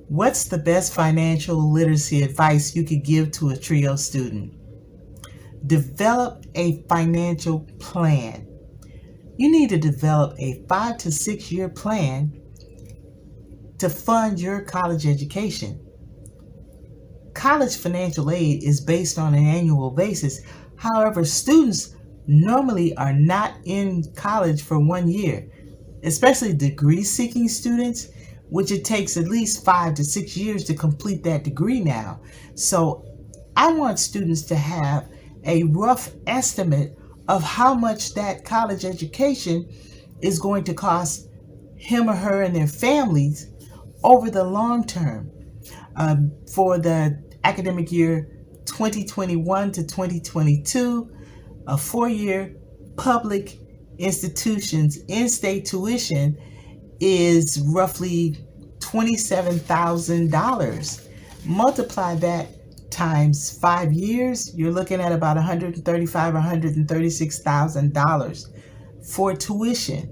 What's the best financial literacy advice you could give to a TRIO student? Develop a financial plan. You need to develop a 5 to 6 year plan to fund your college education. College financial aid is based on an annual basis. However, students normally are not in college for 1 year, especially degree-seeking students, which it takes at least 5 to 6 years to complete that degree now. So I want students to have a rough estimate of how much that college education is going to cost him or her and their families over the long term. For the academic year 2021 to 2022, a 4-year public institution's in-state tuition is roughly $27,000. Multiply that times 5 years, you're looking at about $135,000 or $136,000 for tuition.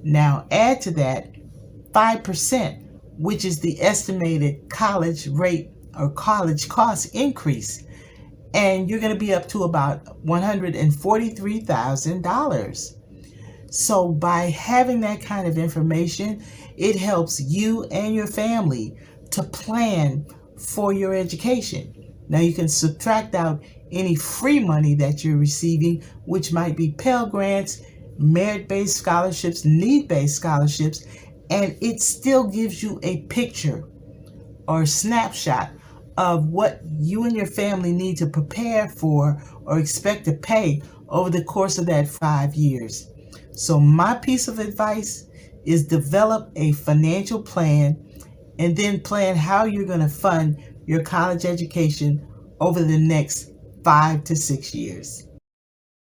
Now add to that 5%, which is the estimated college rate or college cost increase, and you're going to be up to about $143,000. So by having that kind of information, it helps you and your family to plan for your education. Now you can subtract out any free money that you're receiving, which might be Pell Grants, merit-based scholarships, need-based scholarships, and it still gives you a picture or a snapshot of what you and your family need to prepare for or expect to pay over the course of that 5 years. So my piece of advice is develop a financial plan and then plan how you're going to fund your college education over the next 5 to 6 years.